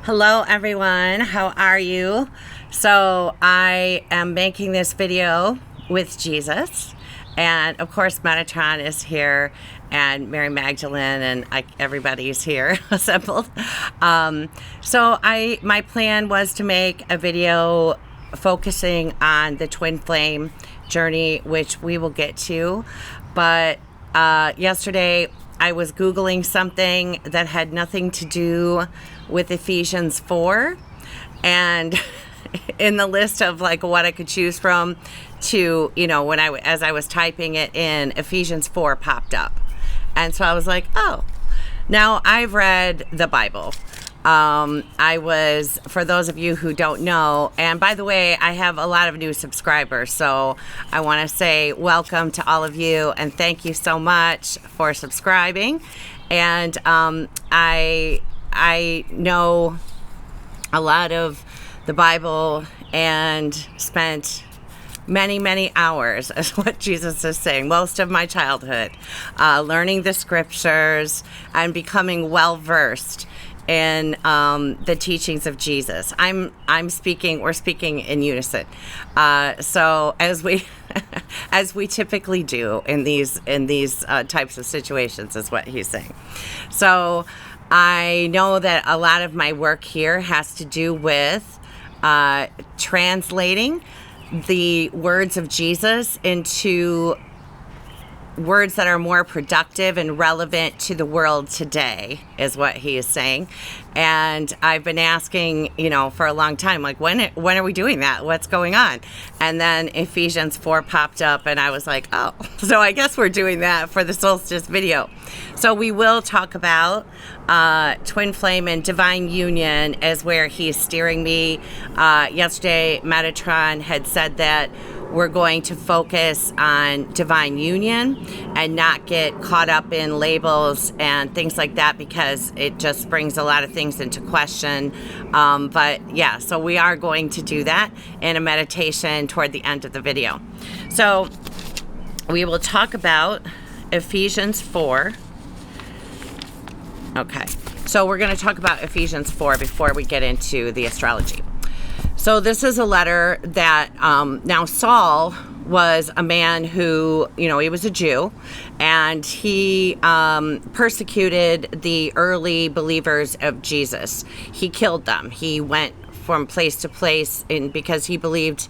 Hello everyone, how are you? So I am making this video with Jesus, and of course Metatron is here and Mary Magdalene and everybody's here assembled. My plan was to make a video focusing on the twin flame journey, which we will get to, but yesterday I was Googling something that had nothing to do with Ephesians 4, and in the list of like what I could choose from to, as I was typing it in, Ephesians 4 popped up. And so I was like, oh, now I've read the Bible. For those of you who don't know, and by the way, I have a lot of new subscribers, so I want to say welcome to all of you and thank you so much for subscribing. And I know a lot of the Bible and spent many hours, is what Jesus is saying, most of my childhood, learning the scriptures and becoming well-versed in the teachings of Jesus. We're speaking in unison. So as we as we typically do in these types of situations, is what he's saying. So I know that a lot of my work here has to do with translating the words of Jesus into words that are more productive and relevant to the world today, is what he is saying. And I've been asking, for a long time, like, when are we doing that? What's going on? And then Ephesians 4 popped up, and I was like, oh, so I guess we're doing that for the Solstice video. So we will talk about twin flame and divine union as where he's steering me. Yesterday, Metatron had said that we're going to focus on divine union and not get caught up in labels and things like that, because it just brings a lot of things into question. But yeah, so we are going to do that in a meditation toward the end of the video. So we will talk about Ephesians 4. Okay, so we're going to talk about Ephesians 4 before we get into the astrology. So this is a letter that, now Saul was a man who, he was a Jew, and he persecuted the early believers of Jesus. He killed them. He went from place to place because he believed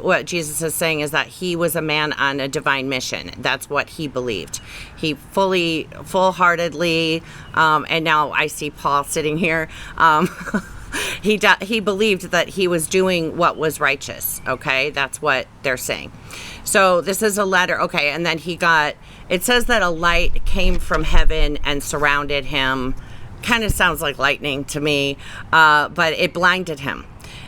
what Jesus is saying is that he was a man on a divine mission. That's what he believed. He full-heartedly, and now I see Paul sitting here, he believed that he was doing what was righteous. Okay, that's what they're saying. So this is a letter. Okay, and then it says that a light came from heaven and surrounded him. Kind of sounds like lightning to me, but it blinded him.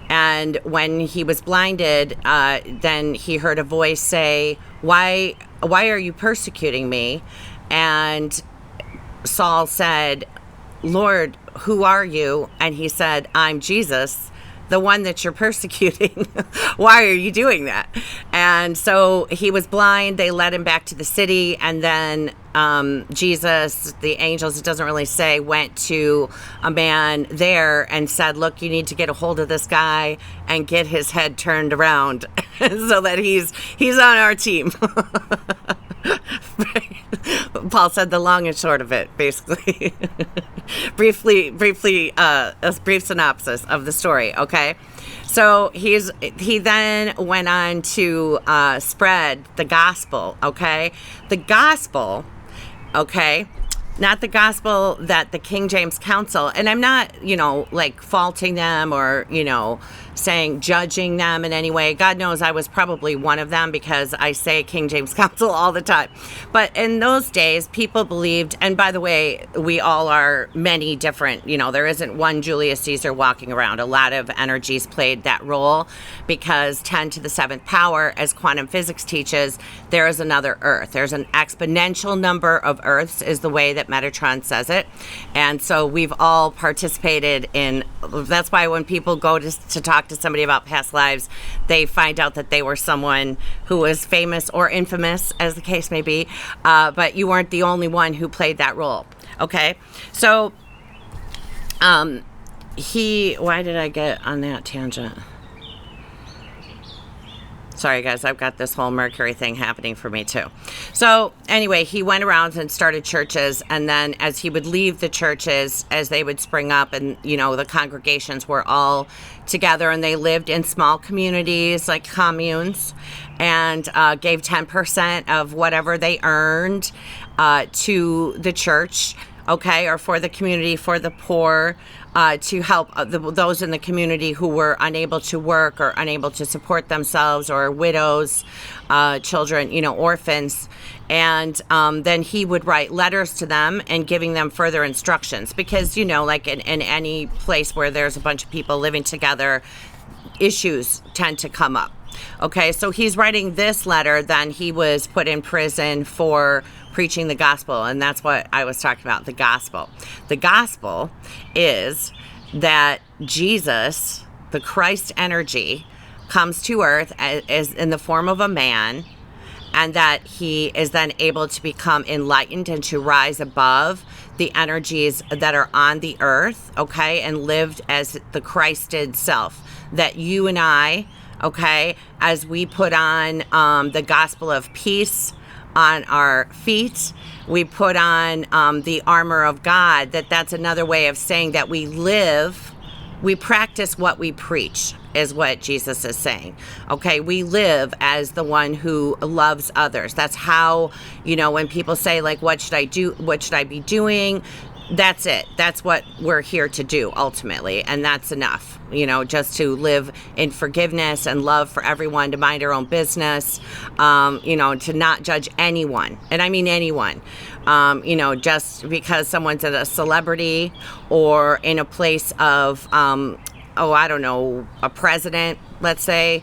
And when he was blinded, then he heard a voice say, why are you persecuting me? And Saul said, Lord, who are you? And he said, I'm Jesus, the one that you're persecuting. Why are you doing that? And so he was blind. They led him back to the city. And then Jesus, the angels, it doesn't really say, went to a man there and said, look, you need to get a hold of this guy and get his head turned around so that he's on our team. Paul said the long and short of it, basically. briefly, a brief synopsis of the story, okay? So he then went on to spread the gospel, okay? The gospel, okay? Not the gospel that the King James Council, and I'm not, faulting them or, judging them in any way. God knows I was probably one of them because I say King James Council all the time. But in those days, people believed, and by the way, we all are many different, there isn't one Julius Caesar walking around. A lot of energies played that role because 10 to the 7th power, as quantum physics teaches, there is another Earth. There's an exponential number of Earths is the way that Metatron says it. And so we've all participated in, that's why when people go to talk to somebody about past lives, they find out that they were someone who was famous or infamous, as the case may be, but you weren't the only one who played that role. Okay, so why did I get on that tangent? Sorry, guys, I've got this whole Mercury thing happening for me, too. So, anyway, he went around and started churches, and then as he would leave the churches, as they would spring up, and, you know, the congregations were all together, and they lived in small communities, like communes, and gave 10% of whatever they earned to the church, okay, or for the community, for the poor, to help those in the community who were unable to work or unable to support themselves, or widows, children, you know, orphans. And then he would write letters to them and giving them further instructions, because, you know, like in any place where there's a bunch of people living together, issues tend to come up. Okay, so he's writing this letter. Then he was put in prison for preaching the gospel, and that's what I was talking about, the gospel. The gospel is that Jesus, the Christ energy, comes to earth as in the form of a man, and that he is then able to become enlightened and to rise above the energies that are on the earth, okay, and lived as the Christed self. That you and I, okay, as we put on the gospel of peace on our feet, we put on the armor of God, that's another way of saying that we practice what we preach, is what Jesus is saying. Okay, we live as the one who loves others. That's how, you know, when people say, like, what should I do? What should I be doing? That's it. That's what we're here to do ultimately. And that's enough, you know, just to live in forgiveness and love for everyone, to mind our own business, you know, to not judge anyone. And I mean anyone, you know, just because someone's a celebrity or in a place of, I don't know, a president, let's say,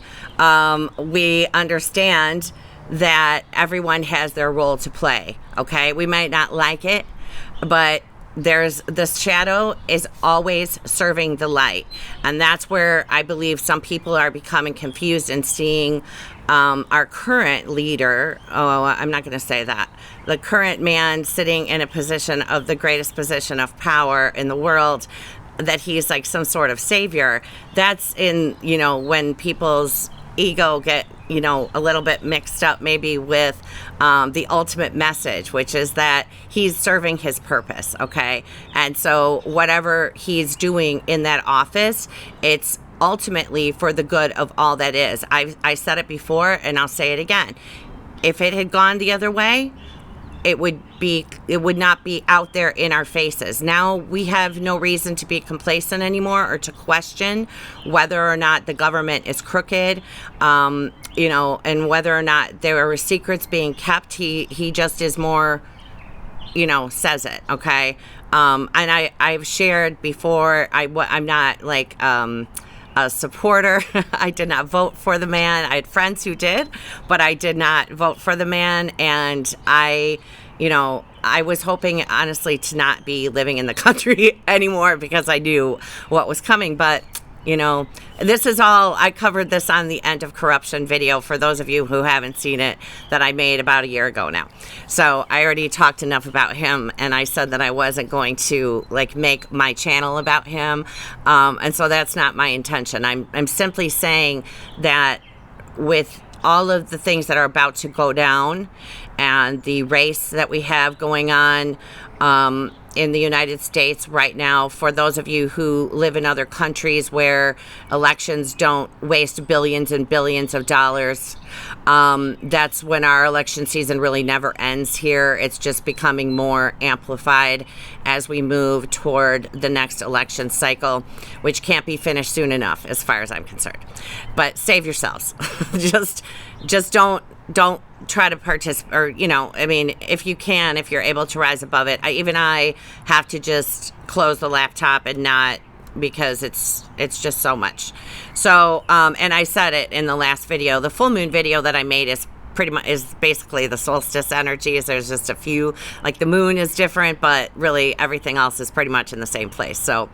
we understand that everyone has their role to play. Okay. We might not like it, but the shadow is always serving the light. And that's where I believe some people are becoming confused and seeing our current leader, I'm not going to say that, the current man sitting in a position of the greatest position of power in the world, that he's like some sort of savior. That's in, you know, when people's ego get, you know, a little bit mixed up maybe with the ultimate message, which is that he's serving his purpose, okay? And so whatever he's doing in that office, it's ultimately for the good of all that is. I said it before, and I'll say it again. If it had gone the other way, it would not be out there in our faces. Now we have no reason to be complacent anymore or to question whether or not the government is crooked, you know, and whether or not there are secrets being kept. He just is more, you know, says it, okay? And I've shared before, I'm not like a supporter. I did not vote for the man. I had friends who did, but I did not vote for the man. And I was hoping, honestly, to not be living in the country anymore because I knew what was coming. But, you know, this is all, I covered this on the End of Corruption video for those of you who haven't seen it, that I made about a year ago now. So I already talked enough about him, and I said that I wasn't going to like make my channel about him. And so that's not my intention. I'm simply saying that with all of the things that are about to go down and the race that we have going on, in the United States right now, for those of you who live in other countries where elections don't waste billions and billions of dollars, that's when our election season really never ends here. It's just becoming more amplified as we move toward the next election cycle, which can't be finished soon enough as far as I'm concerned. But save yourselves. just don't try to participate, or, you know, I mean, if you can, if you're able to rise above it. I have to just close the laptop and not, because it's just so much. So, and I said it in the last video, the full moon video that I made is basically the solstice energies. There's just a few, like the moon is different, but really everything else is pretty much in the same place. So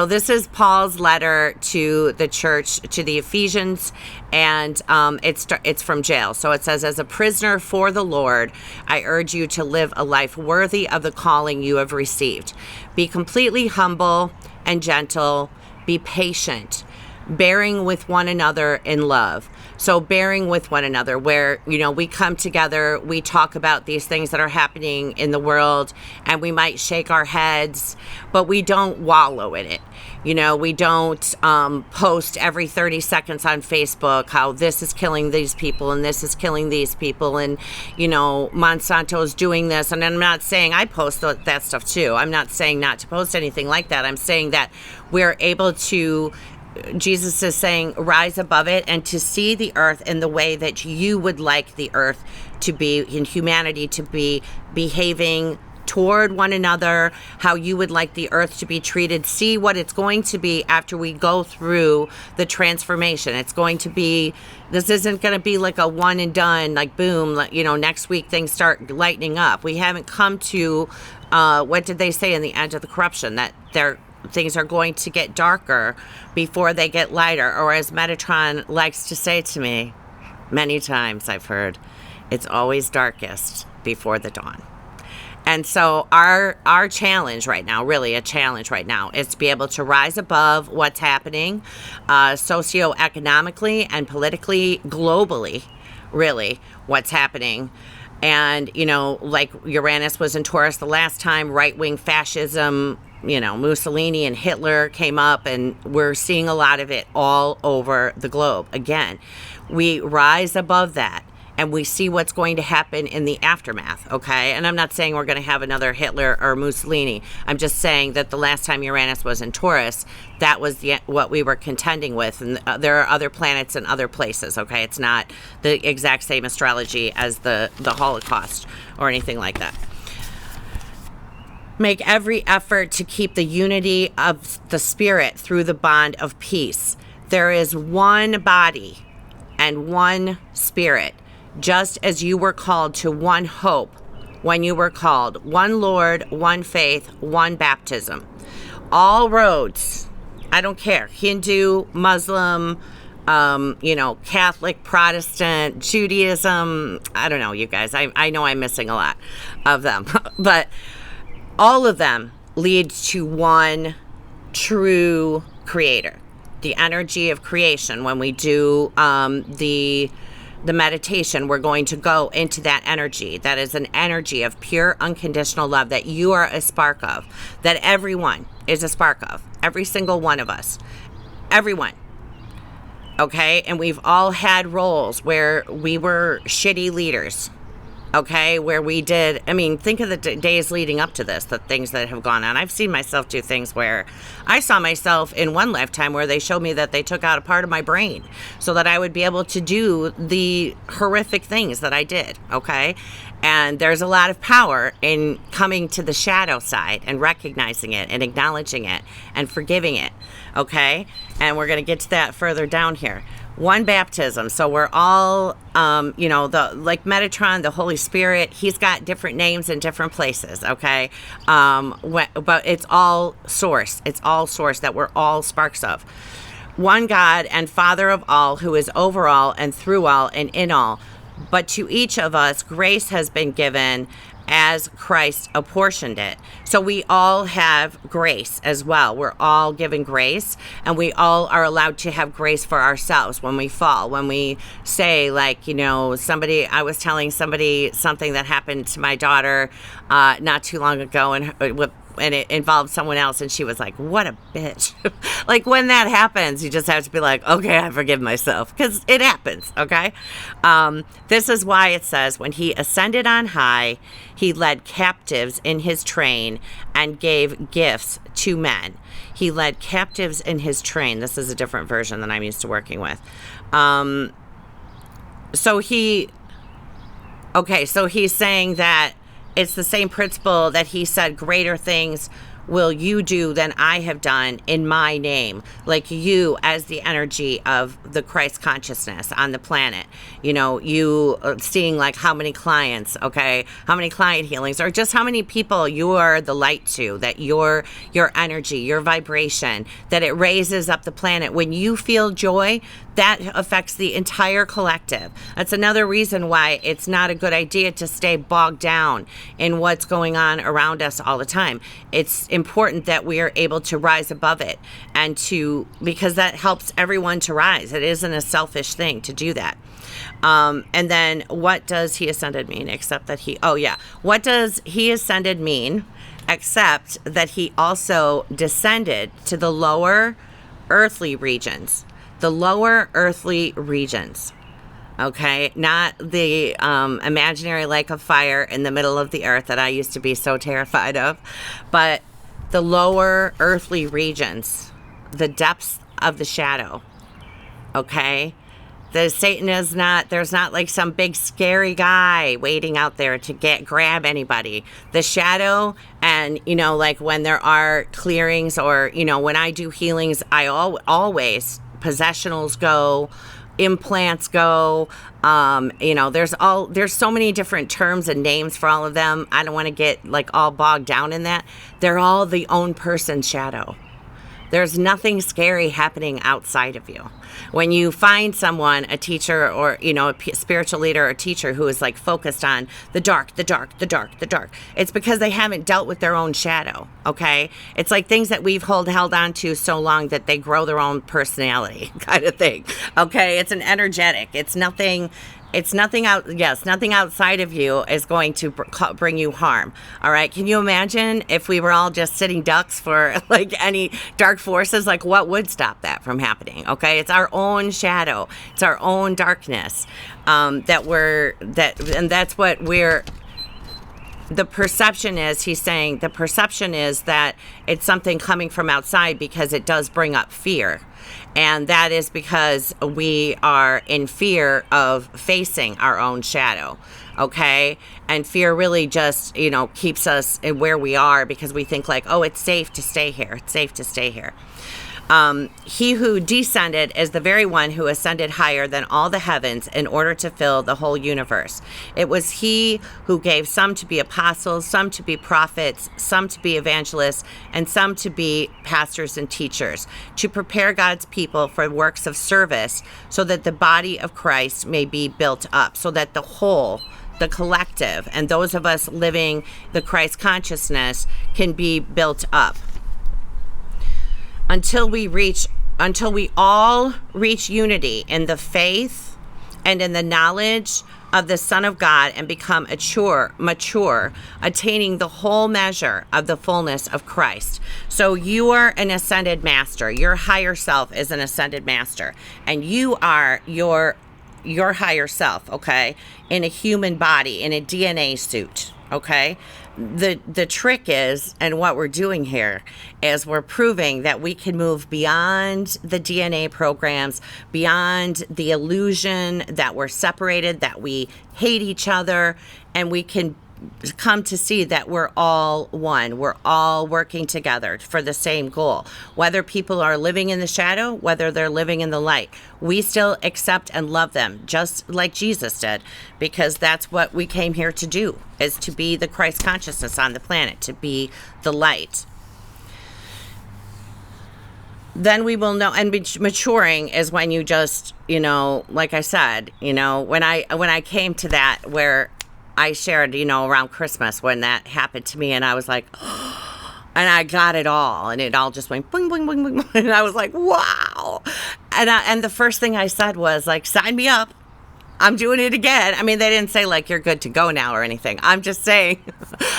this is Paul's letter to the church, to the Ephesians, and it's from jail. So it says, as a prisoner for the Lord, I urge you to live a life worthy of the calling you have received. Be completely humble and gentle, be patient, bearing with one another in love. So bearing with one another, where, we come together, we talk about these things that are happening in the world, and we might shake our heads, but we don't wallow in it. We don't post every 30 seconds on Facebook how this is killing these people and this is killing these people, and, Monsanto's doing this. And I'm not saying I post that stuff too. I'm not saying not to post anything like that. I'm saying that we're able to, Jesus is saying, rise above it and to see the earth in the way that you would like the earth to be, in humanity to be behaving toward one another, how you would like the earth to be treated. See what it's going to be after we go through the transformation. It's going to be, this isn't going to be like a one and done, like boom, next week things start lightening up. We haven't come to, what did they say in the End of the Corruption? That things are going to get darker before they get lighter. Or as Metatron likes to say to me, many times I've heard, it's always darkest before the dawn. And so our challenge right now, really a challenge right now, is to be able to rise above what's happening socioeconomically and politically, globally, really, what's happening. And, like Uranus was in Taurus the last time, right-wing fascism, Mussolini and Hitler came up, and we're seeing a lot of it all over the globe. Again, we rise above that. And we see what's going to happen in the aftermath, okay? And I'm not saying we're going to have another Hitler or Mussolini. I'm just saying that the last time Uranus was in Taurus, that was what we were contending with. And there are other planets in other places, okay? It's not the exact same astrology as the Holocaust or anything like that. Make every effort to keep the unity of the spirit through the bond of peace. There is one body and one spirit, just as you were called to one hope when you were called, one Lord, one faith, one baptism. All roads, I don't care, Hindu, Muslim, Catholic, Protestant, Judaism, I don't know, you guys, I know I'm missing a lot of them, but all of them lead to one true creator, the energy of creation. When we do the meditation, we're going to go into that energy. That is an energy of pure unconditional love that you are a spark of, that everyone is a spark of, every single one of us, everyone. Okay, and we've all had roles where we were shitty leaders, okay, where we did, think of the days leading up to this, the things that have gone on. I've seen myself do things where I saw myself in one lifetime where they showed me that they took out a part of my brain so that I would be able to do the horrific things that I did, okay? And there's a lot of power in coming to the shadow side and recognizing it and acknowledging it and forgiving it, okay? And we're going to get to that further down here. One baptism. So we're all, like Metatron, the Holy Spirit, he's got different names in different places, okay? But it's all source. It's all source that we're all sparks of. One God and Father of all, who is over all and through all and in all. But to each of us, grace has been given as Christ apportioned it. So we all have grace as well. We're all given grace, and we all are allowed to have grace for ourselves when we fall. When we say, like, I was telling somebody something that happened to my daughter not too long ago, and it involved someone else, and she was like, what a bitch. Like, when that happens, you just have to be like, okay, I forgive myself, because it happens, okay? This is why it says, when he ascended on high, he led captives in his train and gave gifts to men. He led captives in his train. This is a different version than I'm used to working with. So he's saying that it's the same principle that he said, greater things will you do than I have done in my name. Like, you as the energy of the Christ consciousness on the planet. You seeing like how many clients, okay, how many client healings, or just how many people you are the light to, that your energy, your vibration, that it raises up the planet. When you feel joy, that affects the entire collective. That's another reason why it's not a good idea to stay bogged down in what's going on around us all the time. It's important that we are able to rise above it, and because that helps everyone to rise. It isn't a selfish thing to do that. And then what does he ascended mean except that what does he ascended mean except that he also descended to the lower earthly regions? The lower earthly regions, okay? Not the imaginary lake of fire in the middle of the earth that I used to be so terrified of, but the lower earthly regions, the depths of the shadow, okay? Satan is not, there's not like some big scary guy waiting out there to grab anybody. The shadow, and like when there are clearings, or when I do healings, I always possessionals go, implants go, there's so many different terms and names for all of them. I don't want to get like all bogged down in that. They're all the own person's shadow. There's nothing scary happening outside of you. When you find someone, a teacher, or, a spiritual leader or teacher who is like focused on the dark, it's because they haven't dealt with their own shadow, okay? It's like things that we've held on to so long that they grow their own personality kind of thing, okay? It's an energetic. Nothing outside of you is going to bring you harm. All right. Can you imagine if we were all just sitting ducks for like any dark forces? Like, what would stop that from happening? Okay. It's our own shadow. It's our own darkness. And that's what the perception is. He's saying the perception is that it's something coming from outside because it does bring up fear. And that is because we are in fear of facing our own shadow, okay? And fear really just, keeps us where we are because we think like, oh, it's safe to stay here. It's safe to stay here. He who descended is the very one who ascended higher than all the heavens in order to fill the whole universe. It was he who gave some to be apostles, some to be prophets, some to be evangelists, and some to be pastors and teachers, to prepare God's people for works of service, so that the body of Christ may be built up, so that the whole, the collective, and those of us living the Christ consciousness can be built up. Until we all reach unity in the faith and in the knowledge of the Son of God and become mature, attaining the whole measure of the fullness of Christ. So you are an ascended master. Your higher self is an ascended master, and you are your higher self, okay, in a human body, in a DNA suit, okay? The trick is, and what we're doing here, is we're proving that we can move beyond the DNA programs, beyond the illusion that we're separated, that we hate each other, and we can come to see that we're all one. We're all working together for the same goal. Whether people are living in the shadow, whether they're living in the light, we still accept and love them just like Jesus did, because that's what we came here to do, is to be the Christ consciousness on the planet, to be the light. Then we will know, and maturing is when you just, like I said, when I came to that, where I shared, around Christmas when that happened to me, and I was like, and I got it all, and it all just went boing, boing, boing, boing, and I was like, wow. And the first thing I said was like, sign me up. I'm doing it again. I mean, they didn't say like, you're good to go now or anything. I'm just saying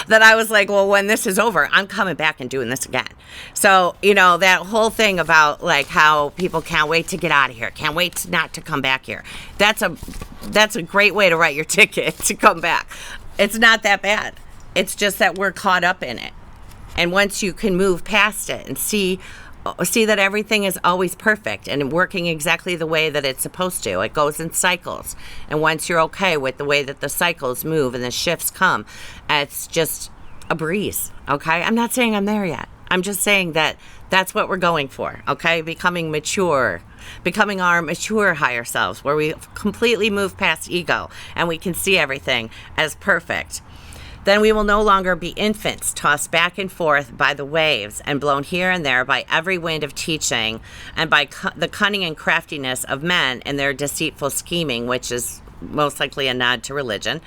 that I was like, well, when this is over, I'm coming back and doing this again. So, that whole thing about like how people can't wait to get out of here, can't wait not to come back here. That's a great way to write your ticket to come back. It's not that bad. It's just that we're caught up in it. And once you can move past it and see that everything is always perfect and working exactly the way that it's supposed to. It goes in cycles. And once you're okay with the way that the cycles move and the shifts come, it's just a breeze, okay? I'm not saying I'm there yet. I'm just saying that that's what we're going for, okay? Becoming mature, becoming our mature higher selves, where we completely move past ego and we can see everything as perfect. Then we will no longer be infants, tossed back and forth by the waves and blown here and there by every wind of teaching and by the cunning and craftiness of men and their deceitful scheming, which is most likely a nod to religion.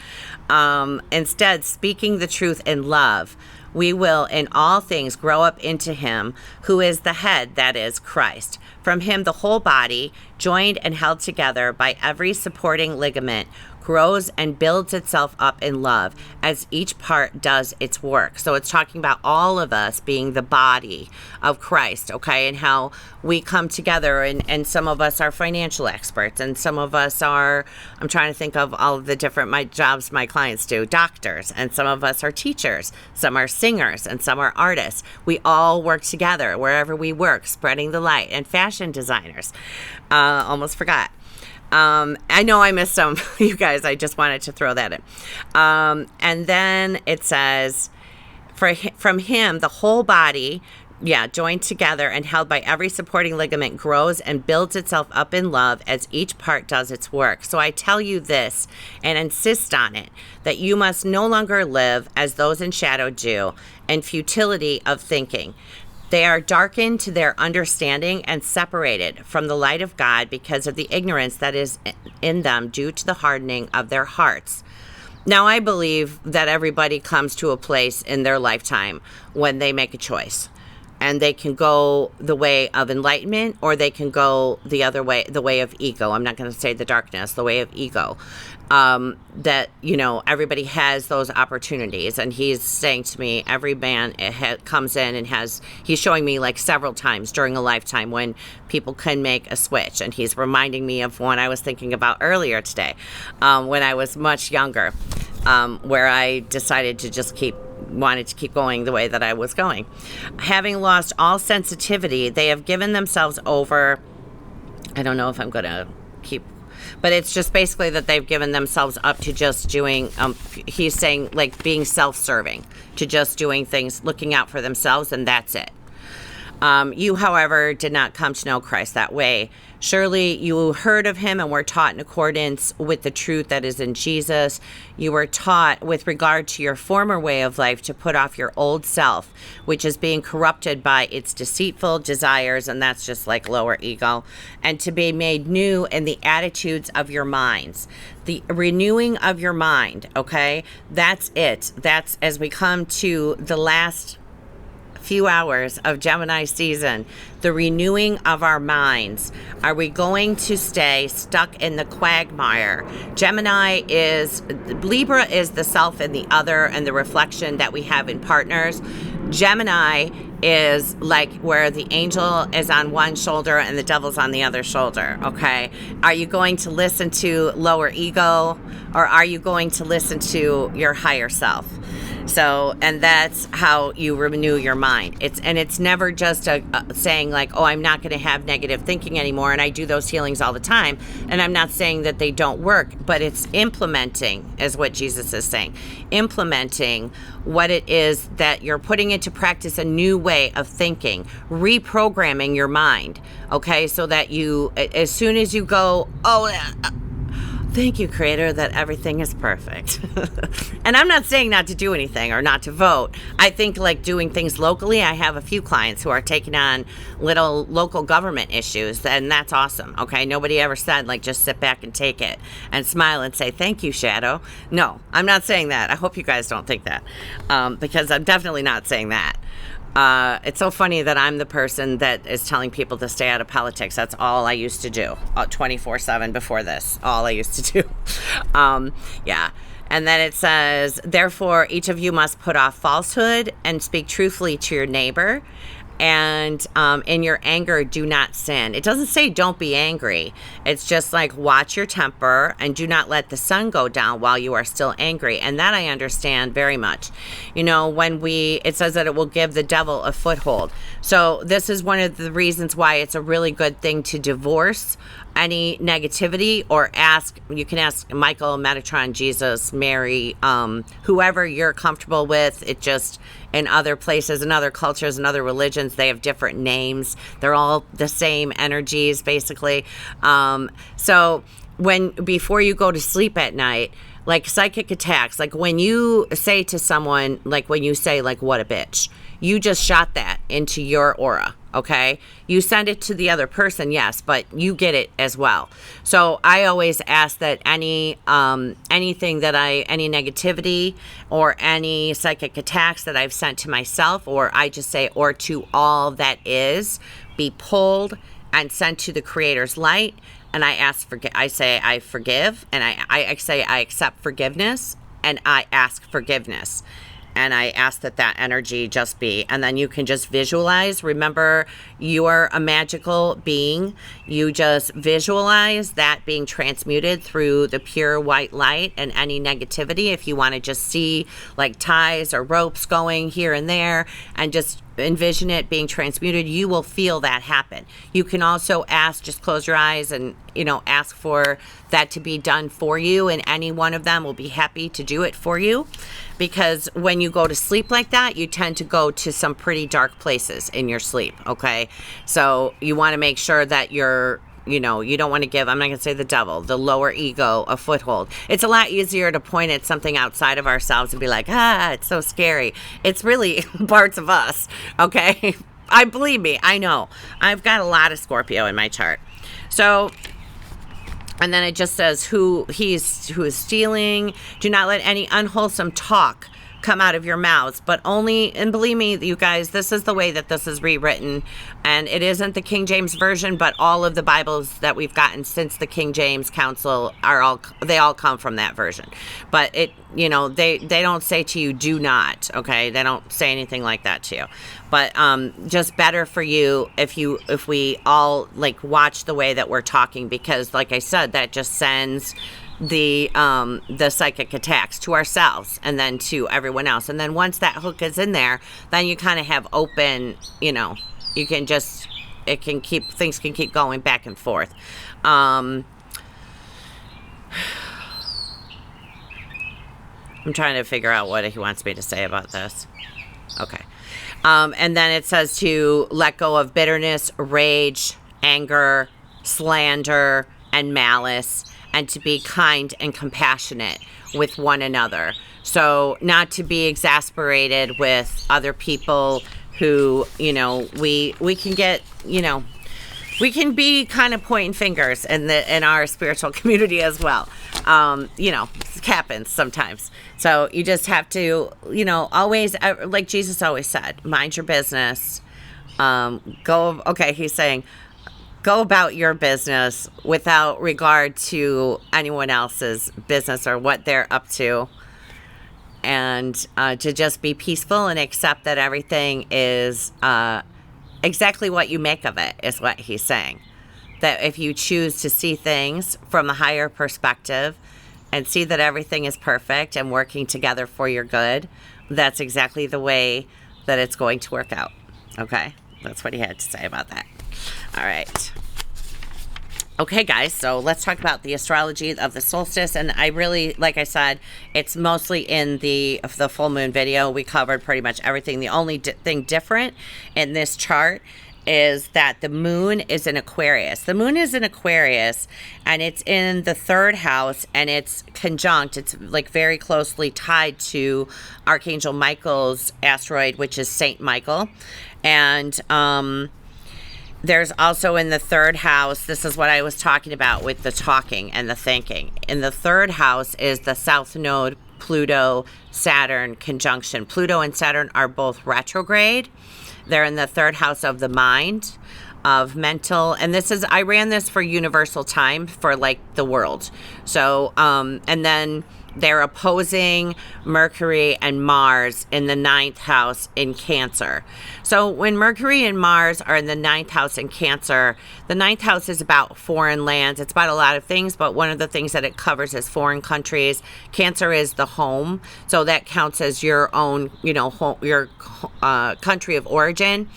Instead, speaking the truth in love, we will in all things grow up into him who is the head, that is, Christ. From him the whole body, joined and held together by every supporting ligament, grows and builds itself up in love as each part does its work. So it's talking about all of us being the body of Christ, okay, and how we come together, and some of us are financial experts, and some of us are, I'm trying to think of all of the different jobs my clients do, doctors, and some of us are teachers, some are singers, and some are artists. We all work together wherever we work, spreading the light, and fashion designers. Almost forgot. I know I missed some, you guys. I just wanted to throw that in. And then it says, from him, the whole body, joined together and held by every supporting ligament, grows and builds itself up in love as each part does its work. So I tell you this and insist on it, that you must no longer live as those in shadow do, in futility of thinking. They are darkened to their understanding and separated from the light of God because of the ignorance that is in them due to the hardening of their hearts. Now, I believe that everybody comes to a place in their lifetime when they make a choice. And they can go the way of enlightenment, or they can go the other way, the way of ego. I'm not going to say the darkness, the way of ego. That, everybody has those opportunities. And he's saying to me, every man comes in and he's showing me like several times during a lifetime when people can make a switch. And he's reminding me of one I was thinking about earlier today, when I was much younger, where I decided to wanted to keep going the way that I was going. Having lost all sensitivity, they have given themselves over. I don't know if I'm going to keep, but it's just basically that they've given themselves up to just doing, he's saying like being self-serving, to just doing things, looking out for themselves, and that's it. You, however, did not come to know Christ that way. Surely you heard of him and were taught in accordance with the truth that is in Jesus. You were taught with regard to your former way of life to put off your old self, which is being corrupted by its deceitful desires, and that's just like lower ego, and to be made new in the attitudes of your minds. The renewing of your mind, okay? That's it. That's as we come to the last few hours of Gemini season, the renewing of our minds. Are we going to stay stuck in the quagmire? Libra is the self and the other and the reflection that we have in partners. Gemini is like where the angel is on one shoulder and the devil's on the other shoulder, okay? Are you going to listen to lower ego, or are you going to listen to your higher self? So, and that's how you renew your mind. It's never just a saying like, oh, I'm not going to have negative thinking anymore. And I do those healings all the time. And I'm not saying that they don't work, but it's implementing, is what Jesus is saying. Implementing what it is that you're putting into practice, a new way of thinking, reprogramming your mind. Okay. So that you, as soon as you go, thank you, Creator, that everything is perfect. And I'm not saying not to do anything or not to vote. I think like doing things locally, I have a few clients who are taking on little local government issues, and that's awesome. Okay, nobody ever said like just sit back and take it and smile and say thank you, Shadow. No, I'm not saying that. I hope you guys don't think that, because I'm definitely not saying that. It's so funny that I'm the person that is telling people to stay out of politics. That's all I used to do 24/7 before this. All I used to do. And then it says, therefore, each of you must put off falsehood and speak truthfully to your neighbor. And in your anger, do not sin. It doesn't say don't be angry. It's just like watch your temper and do not let the sun go down while you are still angry. And that I understand very much. It says that it will give the devil a foothold. So this is one of the reasons why it's a really good thing to divorce any negativity, or you can ask Michael, Metatron, Jesus, Mary, whoever you're comfortable with. It just, in other places, in other cultures, in other religions, they have different names. They're all the same energies, basically. So before you go to sleep at night, like psychic attacks, like when you say to someone, like when you say like, what a bitch, you just shot that into your aura. Okay. You send it to the other person. Yes. But you get it as well. So I always ask that anything that any negativity or any psychic attacks that I've sent to myself, or I just say, or to all that is, be pulled and sent to the Creator's light. And I say I forgive, and I say I accept forgiveness, and I ask forgiveness. And I ask that energy just be, and then you can just visualize. Remember, you are a magical being. You just visualize that being transmuted through the pure white light, and any negativity, if you want to just see like ties or ropes going here and there, and just envision it being transmuted, you will feel that happen. You can also ask, just close your eyes and, ask for that to be done for you, and any one of them will be happy to do it for you. Because when you go to sleep like that, you tend to go to some pretty dark places in your sleep, okay? So you want to make sure that you don't want to give, I'm not going to say the devil, the lower ego, a foothold. It's a lot easier to point at something outside of ourselves and be like, it's so scary. It's really parts of us, okay? Believe me, I know. I've got a lot of Scorpio in my chart. So, and then it just says who is stealing. Do not let any unwholesome talk come out of your mouths, but only, and believe me, you guys, this is the way that this is rewritten, and it isn't the King James Version, but all of the Bibles that we've gotten since the King James Council they all come from that version. But they don't say to you, do not, okay? They don't say anything like that to you. But just better for you if we all like watch the way that we're talking, because like I said, that just sends the psychic attacks to ourselves and then to everyone else. And then once that hook is in there, then you kind of have open, you can just, things can keep going back and forth. I'm trying to figure out what he wants me to say about this. Okay. And then it says to let go of bitterness, rage, anger, slander, and malice, and to be kind and compassionate with one another. So not to be exasperated with other people who, we can get, we can be kind of pointing fingers in our spiritual community as well. It happens sometimes. So you just have to, always, like Jesus always said, mind your business. He's saying, go about your business without regard to anyone else's business or what they're up to. And to just be peaceful and accept that everything is exactly what you make of it, is what he's saying. That if you choose to see things from a higher perspective and see that everything is perfect and working together for your good, that's exactly the way that it's going to work out. Okay? That's what he had to say about that. All right. Okay, guys, so let's talk about the astrology of the solstice. And I really, like I said, it's mostly in the full moon video. We covered pretty much everything. The only thing different in this chart is that the moon is in Aquarius. The moon is in Aquarius, and it's in the third house, and it's conjunct. It's like very closely tied to Archangel Michael's asteroid, which is Saint Michael. And there's also in the third house, this is what I was talking about with the talking and the thinking. In the third house is the South Node, Pluto, Saturn conjunction. Pluto and Saturn are both retrograde. They're in the third house of the mind, of mental, and I ran this for universal time for like the world. So, and then they're opposing Mercury and Mars in the ninth house in Cancer. So when Mercury and Mars are in the ninth house in Cancer, the ninth house is about foreign lands. It's about a lot of things, but one of the things that it covers is foreign countries. Cancer is the home, so that counts as your own, home, your country of origin.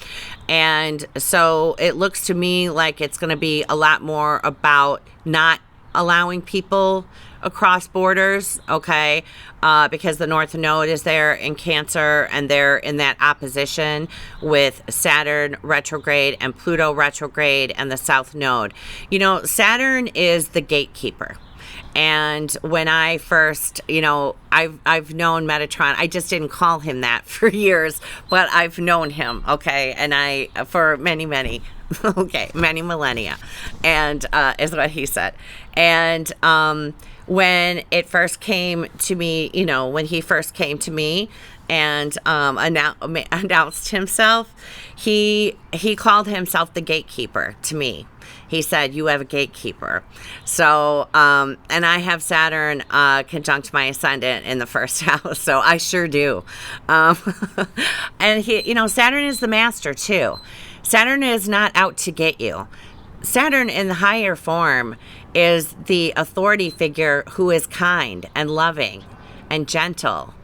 And so it looks to me like it's going to be a lot more about not allowing people across borders, okay, because the North Node is there in Cancer, and they're in that opposition with Saturn retrograde and Pluto retrograde and the South Node. You know, Saturn is the gatekeeper. And when I first, you know, I've known Metatron. I just didn't call him that for years, but I've known him, okay, and for many millennia, and is what he said. And when it first came to me, you know, when he first came to me and announced himself, he called himself the gatekeeper to me. He said, "You have a gatekeeper." So, and I have Saturn conjunct my ascendant in the first house, so I sure do. And he, you know, Saturn is the master too. Saturn is not out to get you. Saturn in the higher form is the authority figure who is kind and loving and gentle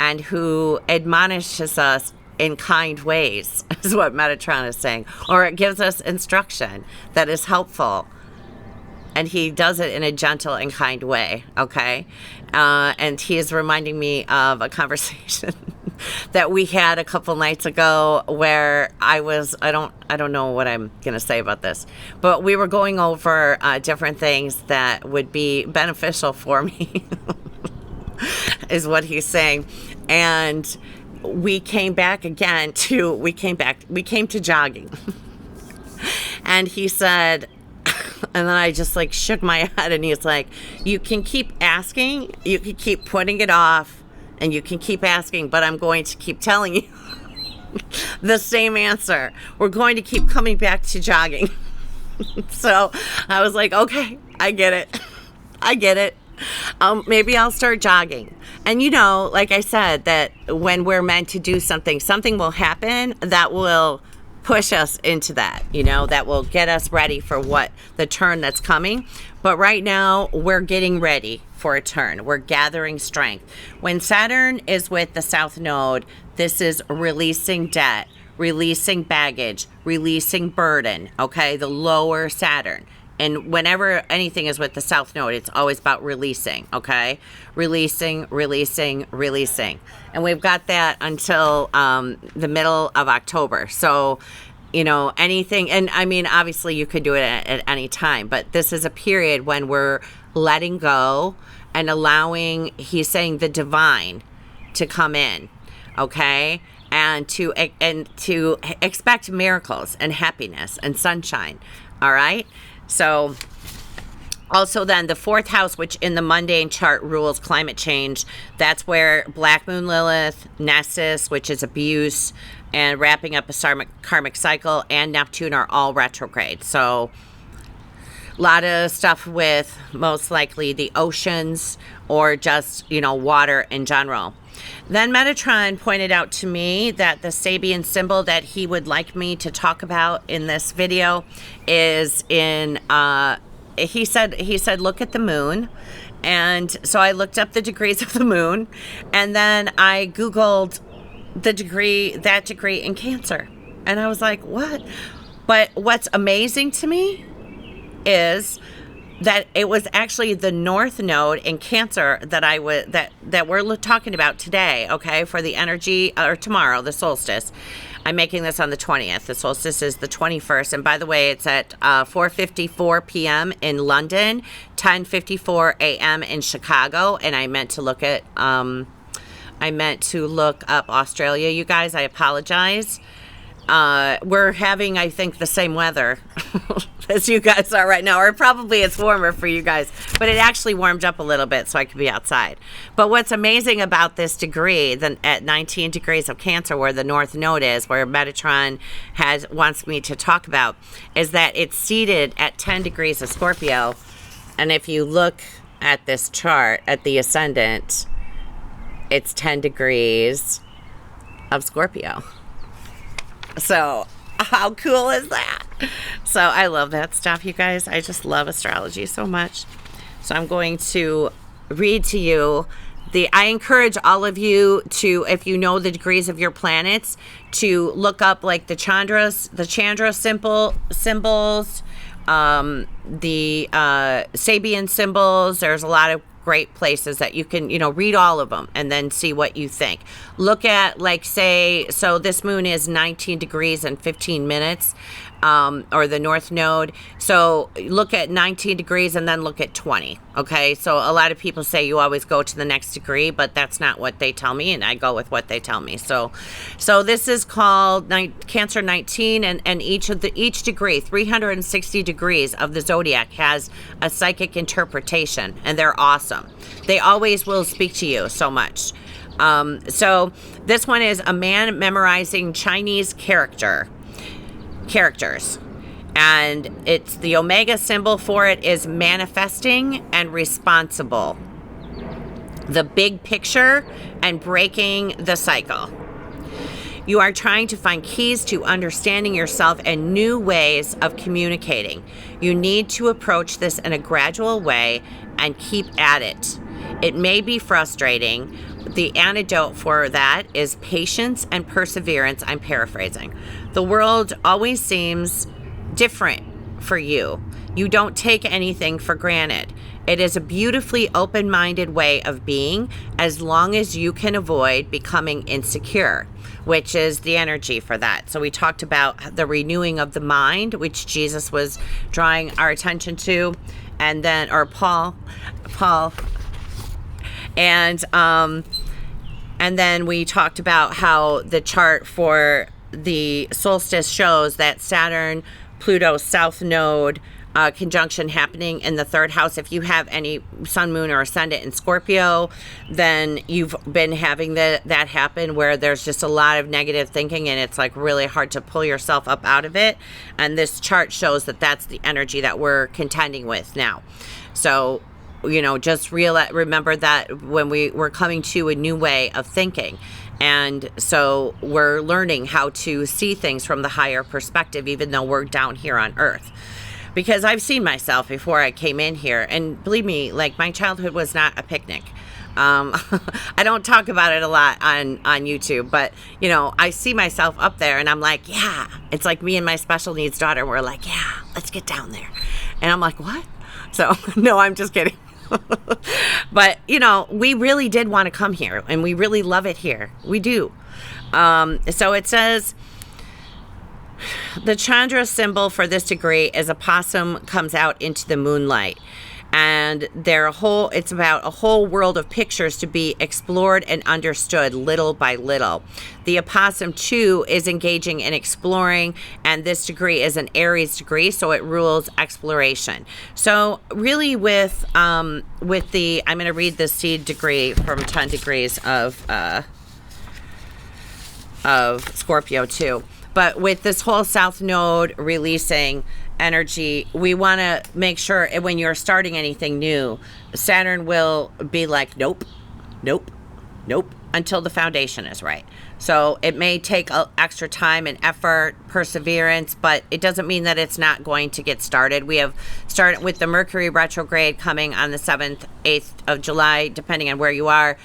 and who admonishes us in kind ways, is what Metatron is saying. Or it gives us instruction that is helpful. And he does it in a gentle and kind way, okay? And he is reminding me of a conversation that we had a couple nights ago where I don't know what I'm going to say about this, but we were going over different things that would be beneficial for me, is what he's saying. And we came to jogging. And he said, and then I just like shook my head, and he's like, "You can keep asking, you can keep putting it off, and you can keep asking, but I'm going to keep telling you the same answer. We're going to keep coming back to jogging." So I was like, okay, I get it. Maybe I'll start jogging. And you know, like I said, that when we're meant to do something will happen that will push us into that, you know, that will get us ready for what the turn that's coming. But right now, we're getting ready for a turn. We're gathering strength. When Saturn is with the South Node, this is releasing debt, releasing baggage, releasing burden, okay? The lower Saturn. And whenever anything is with the South Node, it's always about releasing, okay? Releasing. And we've got that until the middle of October. So, you know, anything, and I mean, obviously you could do it at any time, but this is a period when we're letting go and allowing, he's saying, the divine to come in, okay? And to expect miracles and happiness and sunshine, all right? So also then the fourth house, which in the mundane chart rules climate change, that's where Black Moon Lilith, Nessus, which is abuse, and wrapping up a karmic cycle, and Neptune are all retrograde. So a lot of stuff with most likely the oceans or just, you know, water in general. Then Metatron pointed out to me that the Sabian symbol that he would like me to talk about in this video is in, he said, look at the moon. And so I looked up the degrees of the moon, and then I Googled that degree in Cancer. And I was like, what? But what's amazing to me is that it was actually the North Node in Cancer that we're talking about today, okay, for the energy, or tomorrow, the solstice. I'm making this on the 20th. The solstice is the 21st. And by the way, it's at 4:54 p.m. in London, 10:54 a.m. in Chicago. And I meant to look up Australia, you guys. I apologize. We're having, I think, the same weather as you guys are right now, or probably it's warmer for you guys, but it actually warmed up a little bit so I could be outside. But what's amazing about this degree, then at 19 degrees of Cancer, where the North Node is, where Metatron wants me to talk about, is that it's seated at 10 degrees of Scorpio. And if you look at this chart at the ascendant, it's 10 degrees of Scorpio. So how cool is that? So I love that stuff, you guys. I just love astrology so much. So I'm going to read to you I encourage all of you to, if you know the degrees of your planets, to look up like the Chandra symbols, the Sabian symbols. There's a lot of great places that you can, read all of them and then see what you think. Look at, like, say, so this moon is 19 degrees and 15 minutes, or the north node. So look at 19 degrees and then look at 20. Okay. So a lot of people say you always go to the next degree, but that's not what they tell me. And I go with what they tell me. So this is called Cancer 19, and each degree, 360 degrees of the zodiac, has a psychic interpretation, and they're awesome. They always will speak to you so much. So this one is a man memorizing Chinese characters, and it's the omega symbol for it is manifesting and responsible, the big picture and breaking the cycle. You are trying to find keys to understanding yourself and new ways of communicating. You need to approach this in a gradual way and keep at it. It may be frustrating. The antidote for that is patience and perseverance. I'm paraphrasing. The world always seems different for you. You don't take anything for granted. It is a beautifully open-minded way of being, as long as you can avoid becoming insecure, which is the energy for that. So we talked about the renewing of the mind, which Jesus was drawing our attention to, and then, or Paul, and then we talked about how the chart for the solstice shows that Saturn, Pluto, South Node conjunction happening in the third house. If you have any sun, moon, or ascendant in Scorpio, then you've been having that happen, where there's just a lot of negative thinking, and it's like really hard to pull yourself up out of it. And this chart shows that that's the energy that we're contending with now. So, just remember that when we're coming to a new way of thinking. And so we're learning how to see things from the higher perspective, even though we're down here on Earth. Because I've seen myself before I came in here, and believe me, like, my childhood was not a picnic. I don't talk about it a lot on YouTube, but I see myself up there, and I'm like, yeah, it's like me and my special needs daughter. We're like, yeah, let's get down there. And I'm like, what? So no, I'm just kidding. But we really did want to come here, and we really love it here. We do. So it says, the Chandra symbol for this degree is a possum comes out into the moonlight, and it's about a whole world of pictures to be explored and understood little by little. The opossum too is engaging in exploring, and this degree is an Aries degree, so it rules exploration. So really with the, I'm going to read the seed degree from 10 degrees of Scorpio too. But with this whole South Node releasing energy, we want to make sure when you're starting anything new, Saturn will be like, nope, until the foundation is right. So it may take extra time and effort, perseverance, but it doesn't mean that it's not going to get started. We have started with the Mercury retrograde coming on the 7th, 8th of July, depending on where you are.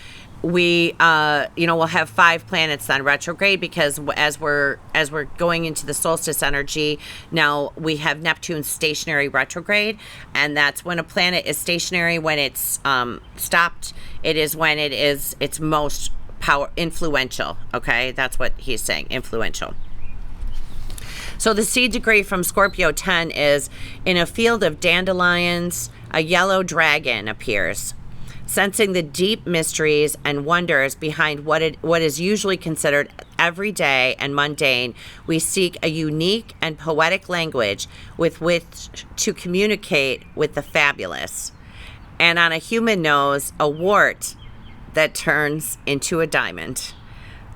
We we'll have 5 planets on retrograde, because as we're going into the solstice energy now, we have Neptune stationary retrograde, and that's when a planet is stationary. When it's stopped, it is when it's most influential. Okay, that's what he's saying, influential. So the seed degree from Scorpio 10 is, in a field of dandelions, a yellow dragon appears. Sensing the deep mysteries and wonders behind what is usually considered everyday and mundane, we seek a unique and poetic language with which to communicate with the fabulous. And on a human nose, a wart that turns into a diamond.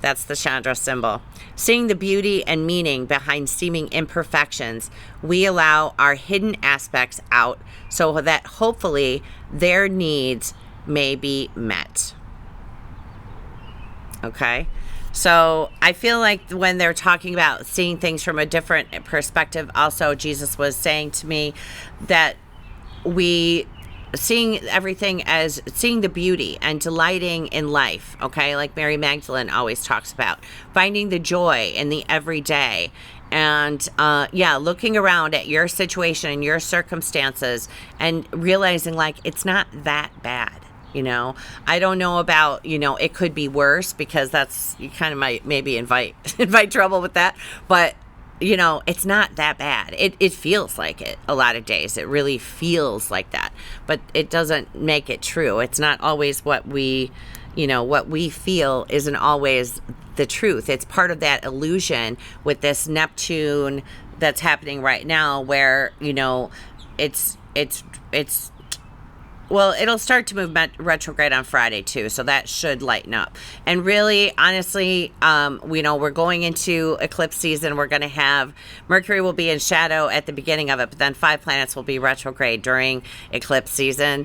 That's the Chandra symbol. Seeing the beauty and meaning behind seeming imperfections, we allow our hidden aspects out so that hopefully their needs may be met. Okay, so I feel like when they're talking about seeing things from a different perspective, also Jesus was saying to me that we seeing everything as seeing the beauty and delighting in life. Okay, like Mary Magdalene always talks about finding the joy in the everyday, And yeah, looking around at your situation and your circumstances and realizing like it's not that bad. You know, I don't know about, you know, it could be worse, because that's, you kind of might maybe invite trouble with that. But, you know, it's not that bad. It feels like it a lot of days. It really feels like that. But it doesn't make it true. It's not always what we, you know, what we feel isn't always the truth. It's part of that illusion with this Neptune that's happening right now, where, you know, it's well, it'll start to move retrograde on Friday too, so that should lighten up. And really, honestly, you know, we're going into eclipse season. We're going to have Mercury will be in shadow at the beginning of it, but then 5 planets will be retrograde during eclipse season.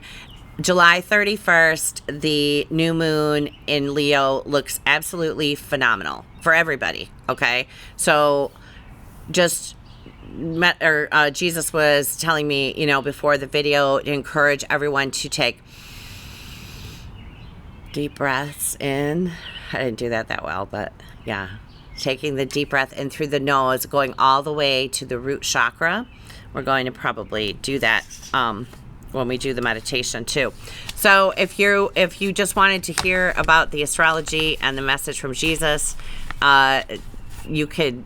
July 31st, the new moon in Leo looks absolutely phenomenal for everybody. Okay, so just Jesus was telling me, you know, before the video, to encourage everyone to take deep breaths in. I didn't do that well, but yeah, taking the deep breath in through the nose, going all the way to the root chakra. We're going to probably do that when we do the meditation too. So if you just wanted to hear about the astrology and the message from Jesus, you could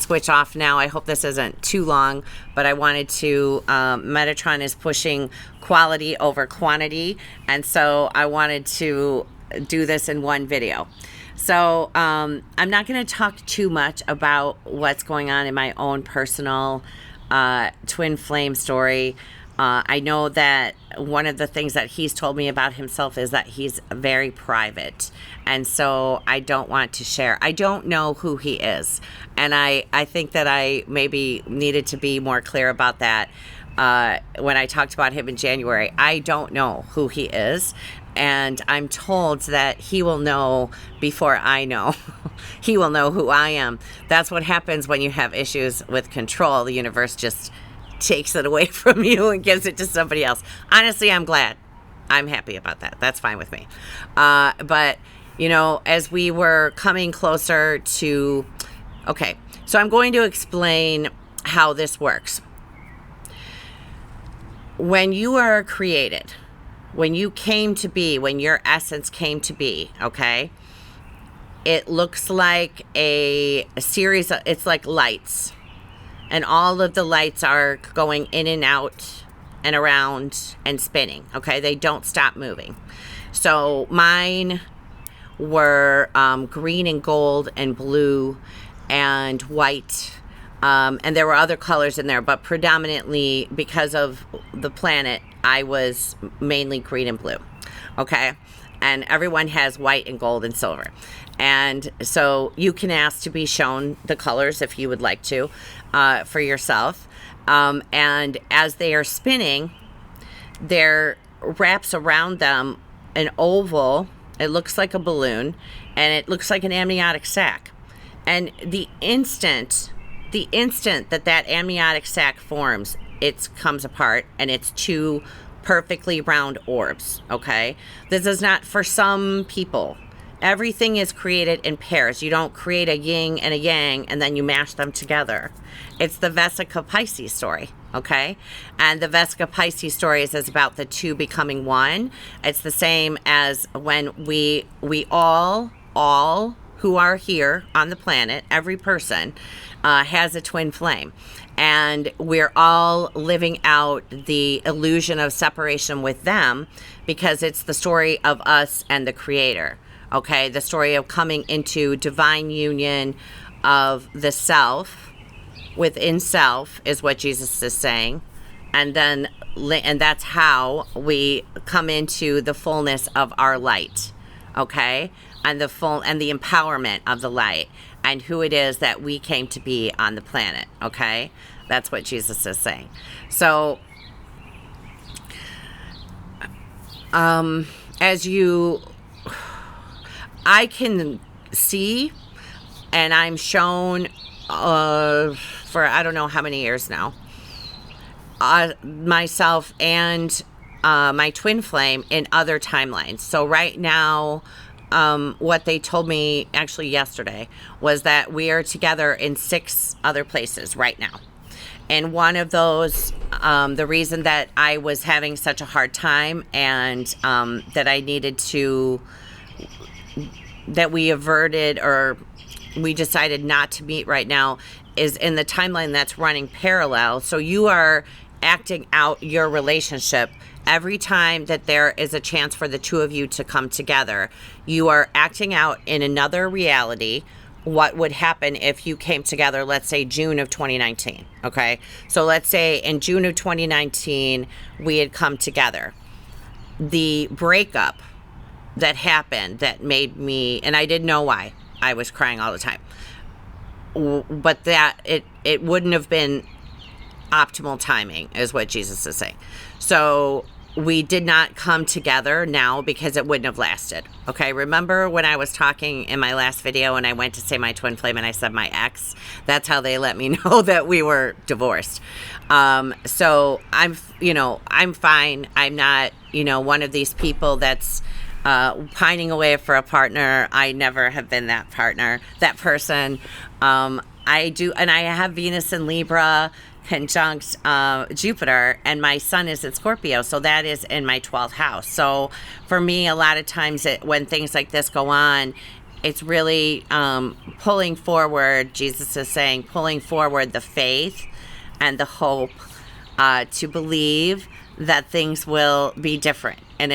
switch off now. I hope this isn't too long, but I wanted to, Metatron is pushing quality over quantity, and so I wanted to do this in one video. So I'm not going to talk too much about what's going on in my own personal twin flame story. I know that one of the things that he's told me about himself is that he's very private. And so I don't want to share. I don't know who he is. And I think that I maybe needed to be more clear about that when I talked about him in January. I don't know who he is. And I'm told that he will know before I know. He will know who I am. That's what happens when you have issues with control. The universe just takes it away from you and gives it to somebody else. Honestly, I'm glad. I'm happy about that. That's fine with me. But, you know, as we were coming closer to... Okay, so I'm going to explain how this works. When you are created, when you came to be, when your essence came to be, okay, it looks like a series of, it's like lights. And all of the lights are going in and out and around and spinning, okay? They don't stop moving. So mine were green and gold and blue and white. And there were other colors in there, but predominantly because of the planet, I was mainly green and blue, okay? And everyone has white and gold and silver. And so you can ask to be shown the colors if you would like to for yourself. And as they are spinning, there wraps around them an oval. It looks like a balloon, and it looks like an amniotic sac. And the instant that amniotic sac forms, it comes apart, and it's two perfectly round orbs, okay? This is not for some people. Everything is created in pairs. You don't create a yin and a yang and then you mash them together. It's the Vesica Pisces story, okay? And the Vesica Pisces story is about the two becoming one. It's the same as when we all who are here on the planet, every person has a twin flame. And we're all living out the illusion of separation with them because it's the story of us and the Creator. Okay, the story of coming into divine union of the self within self is what Jesus is saying, and that's how we come into the fullness of our light. Okay, and the empowerment of the light and who it is that we came to be on the planet. Okay, that's what Jesus is saying. So, I can see, and I'm shown for I don't know how many years now, myself and my twin flame in other timelines. So right now, what they told me actually yesterday was that we are together in 6 other places right now. And one of those, the reason that I was having such a hard time and that I needed to, that we averted or we decided not to meet right now is in the timeline that's running parallel. So you are acting out your relationship every time that there is a chance for the two of you to come together. You are acting out in another reality what would happen if you came together, let's say June of 2019. Okay. So let's say in June of 2019, we had come together. The breakup that happened that made me, and I didn't know why I was crying all the time, but that it wouldn't have been optimal timing is what Jesus is saying. So we did not come together now because it wouldn't have lasted. Okay, remember when I was talking in my last video and I went to say my twin flame and I said my ex? That's how they let me know that we were divorced. So I'm fine. I'm not, one of these people that's pining away for a partner. I never have been that person. I do, and I have Venus in Libra conjunct Jupiter, and my sun is in Scorpio, so that is in my 12th house. So for me, a lot of times when things like this go on, it's really pulling forward, Jesus is saying, pulling forward the faith and the hope to believe that things will be different at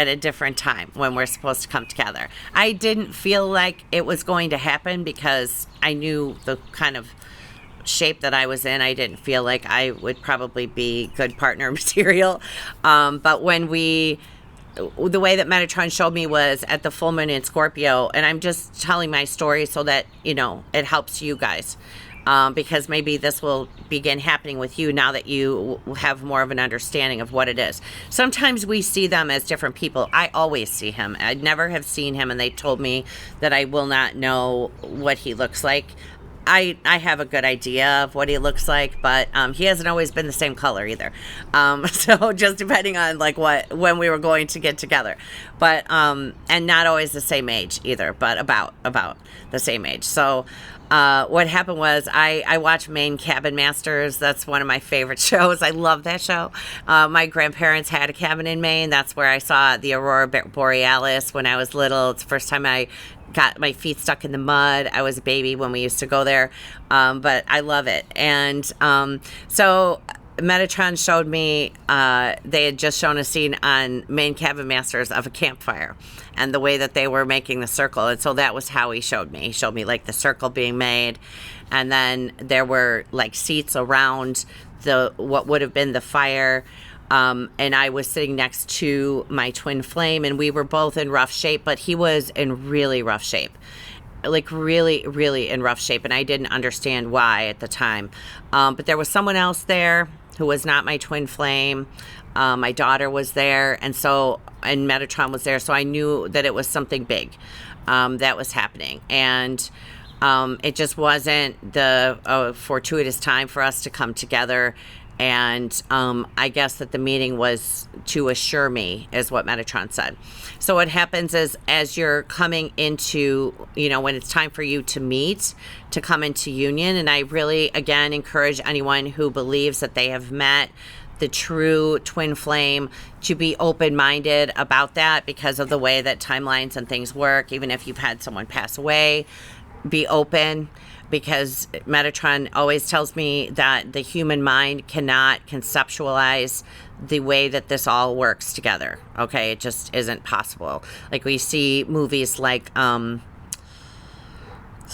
a different time when we're supposed to come together. I didn't feel like it was going to happen because I knew the kind of shape that I was in. I didn't feel like I would probably be good partner material. But when the way that Metatron showed me was at the full moon in Scorpio, and I'm just telling my story so that, it helps you guys. Because maybe this will begin happening with you now that you have more of an understanding of what it is. Sometimes we see them as different people. I always see him. I never have seen him, and they told me that I will not know what he looks like. I have a good idea of what he looks like, but he hasn't always been the same color either. So just depending on when we were going to get together, but and not always the same age either, but about the same age. So what happened was I watched Maine Cabin Masters. That's one of my favorite shows. I love that show. My grandparents had a cabin in Maine. That's where I saw the Aurora Borealis when I was little. It's the first time I got my feet stuck in the mud. I was a baby when we used to go there, but I love it. And so Metatron showed me, they had just shown a scene on Maine Cabin Masters of a campfire and the way that they were making the circle. And so that was how he showed me. He showed me the circle being made, and then there were seats around what would have been the fire. And I was sitting next to my twin flame, and we were both in rough shape, but he was in really rough shape, really, really in rough shape. And I didn't understand why at the time. But there was someone else there who was not my twin flame. My daughter was there. And Metatron was there. So I knew that it was something big, that was happening. And, it just wasn't the fortuitous time for us to come together. And I guess that the meeting was to assure me, is what Metatron said. So what happens is, as you're coming into, when it's time for you to meet, to come into union, and I really, again, encourage anyone who believes that they have met the true twin flame to be open-minded about that, because of the way that timelines and things work. Even if you've had someone pass away, be open. Because Metatron always tells me that the human mind cannot conceptualize the way that this all works together. Okay, it just isn't possible. We see movies like Cloud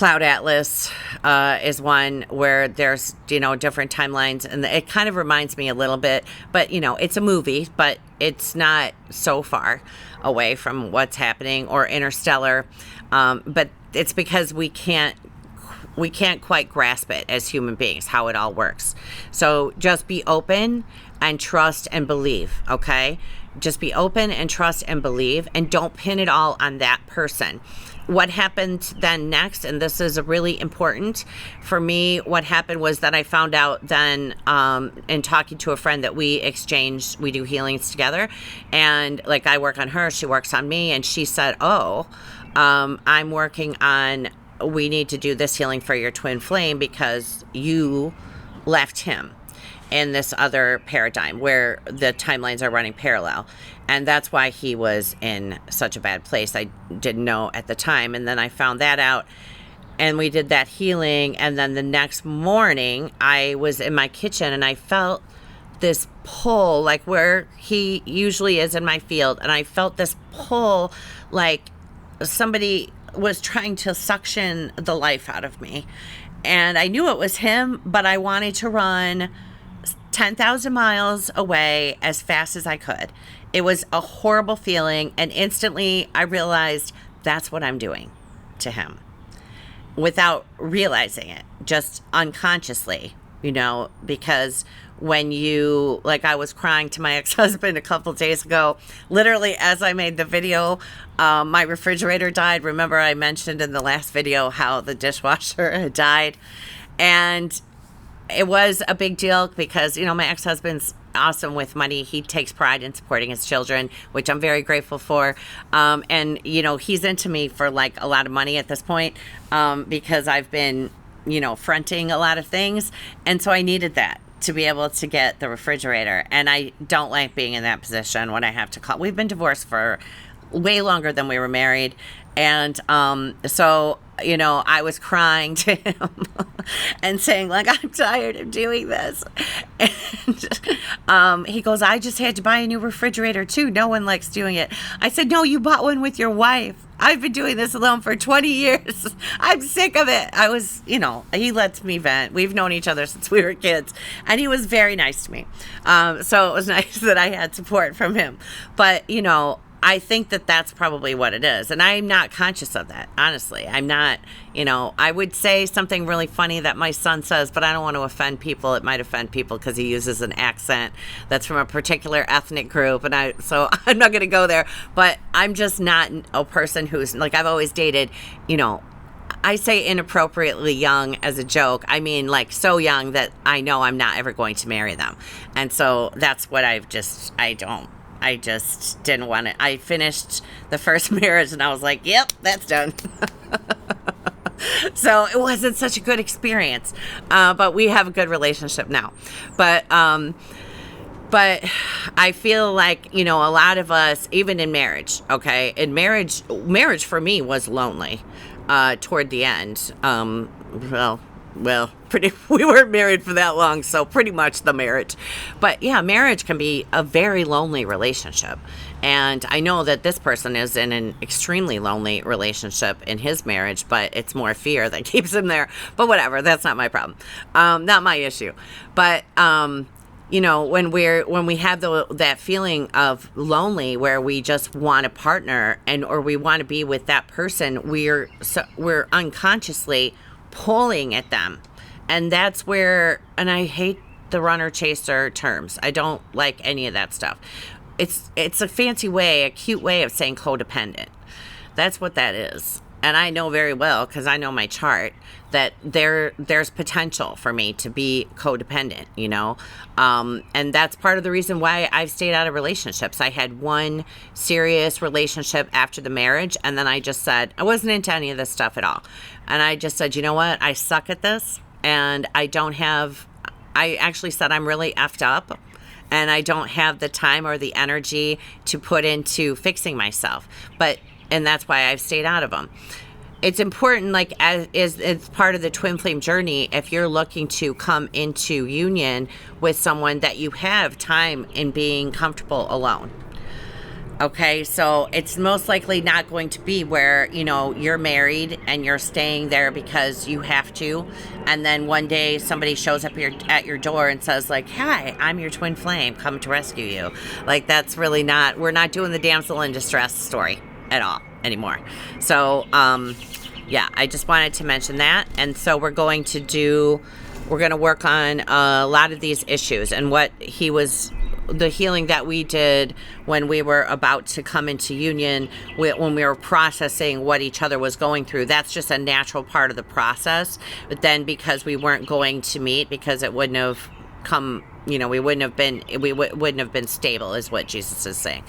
Atlas is one where there's different timelines, and it kind of reminds me a little bit. But it's a movie, but it's not so far away from what's happening, or Interstellar. But it's because we can't quite grasp it as human beings, how it all works. So just be open and trust and believe, okay? Just be open and trust and believe, and don't pin it all on that person. What happened then next, and this is really important for me, what happened was that I found out then in talking to a friend that we do healings together, and like I work on her, she works on me, and she said, I'm working on, we need to do this healing for your twin flame because you left him in this other paradigm where the timelines are running parallel. And that's why he was in such a bad place. I didn't know at the time. And then I found that out, and we did that healing. And then the next morning I was in my kitchen and I felt this pull, like where he usually is in my field. And I felt this pull like somebody was trying to suction the life out of me. And I knew it was him, but I wanted to run 10,000 miles away as fast as I could. It was a horrible feeling, and instantly I realized that's what I'm doing to him without realizing it, just unconsciously, because when you, like I was crying to my ex-husband a couple days ago, literally as I made the video, my refrigerator died. Remember I mentioned in the last video how the dishwasher had died, and it was a big deal because, my ex-husband's awesome with money. He takes pride in supporting his children, which I'm very grateful for. And, he's into me for like a lot of money at this point because I've been, fronting a lot of things. And so I needed that to be able to get the refrigerator. And I don't like being in that position when I have to call. We've been divorced for way longer than we wwere married. And so, I was crying to him and saying, like, I'm tired of doing this. And he goes, I just had to buy a new refrigerator, too. No one likes doing it. I said, no, you bought one with your wife. I've been doing this alone for 20 years. I'm sick of it. I was, he lets me vent. We've known each other since we were kids. And he was very nice to me. So it was nice that I had support from him. But, I think that that's probably what it is. And I'm not conscious of that, honestly. I'm not, I would say something really funny that my son says, but I don't want to offend people. It might offend people because he uses an accent that's from a particular ethnic group. And so I'm not going to go there. But I'm just not a person who's, like, I've always dated, I say inappropriately young as a joke. I mean, like, so young that I know I'm not ever going to marry them. And so that's what I just didn't want it. I finished the first marriage and I was like, yep, that's done. So it wasn't such a good experience. But we have a good relationship now. But I feel like, a lot of us, even in marriage, okay, in marriage for me was lonely toward the end. We weren't married for that long, so pretty much the marriage. But yeah, marriage can be a very lonely relationship. And I know that this person is in an extremely lonely relationship in his marriage, but it's more fear that keeps him there. But whatever, that's not my problem. Not my issue. But when we have that feeling of lonely where we just want a partner or we want to be with that person, we're unconsciously pulling at them. And that's where, and I hate the runner chaser terms. I don't like any of that stuff. It's a fancy way, a cute way of saying codependent. That's what that is. And I know very well, because I know my chart, that there's potential for me to be codependent, and that's part of the reason why I've stayed out of relationships. I had one serious relationship after the marriage, and then I just said, I wasn't into any of this stuff at all. And I just said, you know what? I suck at this, and I actually said I'm really effed up, and I don't have the time or the energy to put into fixing myself. And that's why I've stayed out of them. It's important, like, it's part of the twin flame journey, if you're looking to come into union with someone, that you have time in being comfortable alone. Okay, so it's most likely not going to be where, you're married and you're staying there because you have to, and then one day somebody shows up at your door and says, like, hi, I'm your twin flame, come to rescue you. Like, that's really not, we're not doing the damsel in distress story at all anymore. So, I just wanted to mention that. And so we're going to work on a lot of these issues. And what he was the healing that we did when we were about to come into union, when we were processing what each other was going through, that's just a natural part of the process. But then because we weren't going to meet, because it wouldn't have come, we wouldn't have been stable, is what Jesus is saying.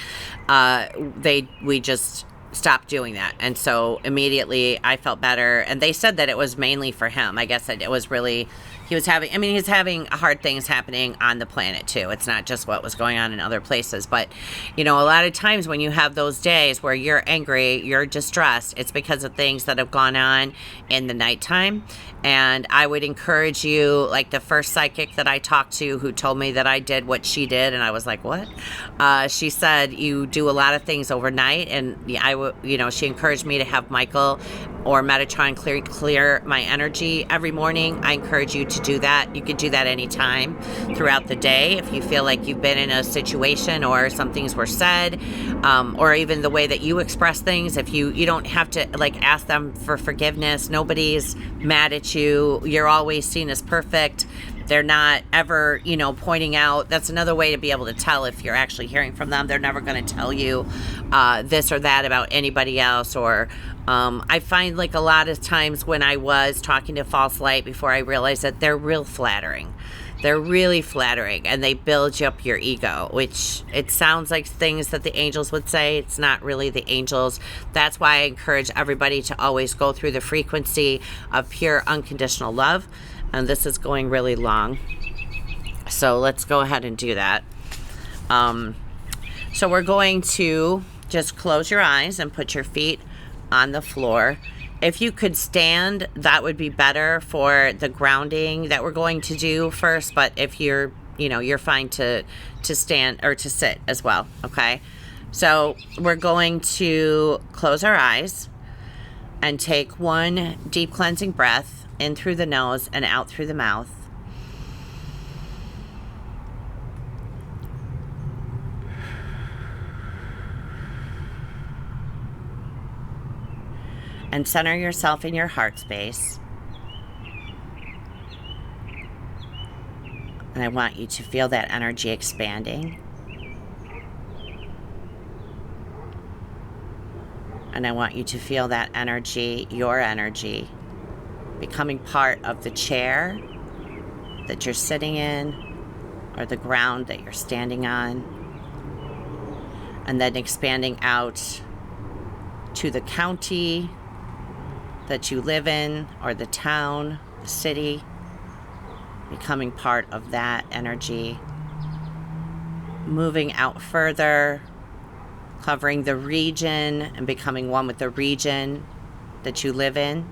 We just stopped doing that. And so immediately I felt better. And they said that it was mainly for him. I guess that it was really, he's having hard things happening on the planet too. It's not just what was going on in other places. But, a lot of times when you have those days where you're angry, you're distressed, it's because of things that have gone on in the nighttime. And I would encourage you, like the first psychic that I talked to who told me that I did what she did, and I was like, what? She said, you do a lot of things overnight, and she encouraged me to have Michael or Metatron clear my energy every morning. I encourage you to do that. You could do that anytime throughout the day if you feel like you've been in a situation or some things were said, or even the way that you express things. If you don't have to ask them for forgiveness. Nobody's mad at you. You're always seen as perfect. They're not ever, pointing out. That's another way to be able to tell if you're actually hearing from them. They're never going to tell you this or that about anybody else. Or I find a lot of times when I was talking to False Light before I realized that they're real flattering. They're really flattering, and they build up your ego, which it sounds like things that the angels would say. It's not really the angels. That's why I encourage everybody to always go through the frequency of pure unconditional love. And this is going really long, so let's go ahead and do that. So we're going to just close your eyes and put your feet on the floor. If you could stand, that would be better for the grounding that we're going to do first. But if you're fine to stand or to sit as well. Okay. So we're going to close our eyes and take one deep cleansing breath in through the nose and out through the mouth. And center yourself in your heart space. And I want you to feel that energy expanding. And I want you to feel that energy, your energy, becoming part of the chair that you're sitting in or the ground that you're standing on. And then expanding out to the county that you live in, or the town, the city, becoming part of that energy, moving out further, covering the region and becoming one with the region that you live in,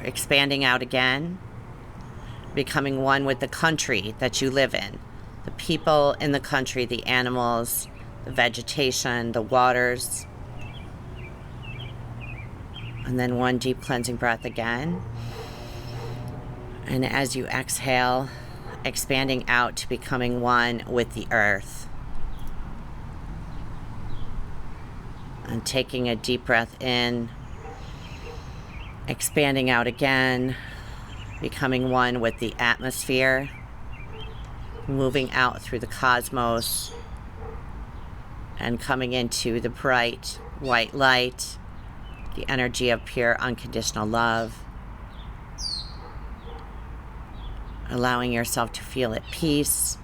expanding out again, becoming one with the country that you live in, the people in the country, the animals, the vegetation, the waters. And then one deep cleansing breath again. And as you exhale, expanding out to becoming one with the earth. And taking a deep breath in, expanding out again, becoming one with the atmosphere, moving out through the cosmos, and coming into the bright white light, the energy of pure unconditional love, allowing yourself to feel at peace,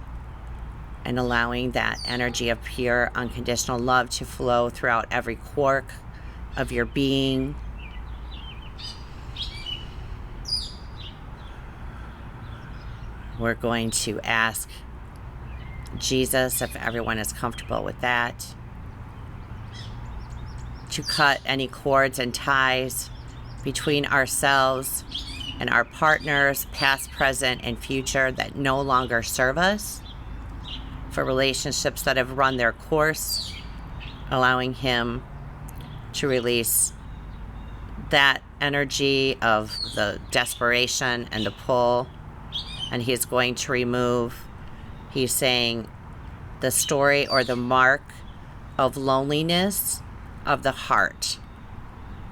and allowing that energy of pure unconditional love to flow throughout every quark of your being. We're going to ask Jesus, if everyone is comfortable with that, to cut any cords and ties between ourselves and our partners, past, present, and future, that no longer serve us, for relationships that have run their course, allowing him to release that energy of the desperation and the pull, and he's going to remove, he's saying, the story or the mark of loneliness of the heart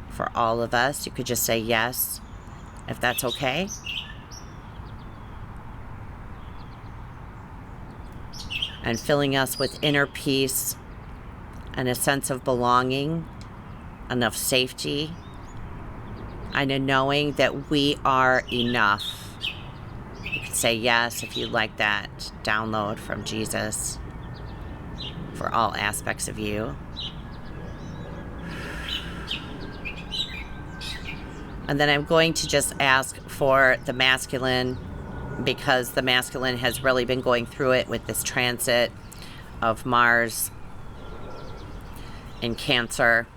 for all of us. You could just say yes, if that's okay. and filling us with inner peace and a sense of belonging, enough safety, and a knowing that we are enough. You can say yes if you'd like that download from Jesus for all aspects of you. And then I'm going to just ask for the masculine, because the masculine has really been going through it with this transit of Mars in Cancer.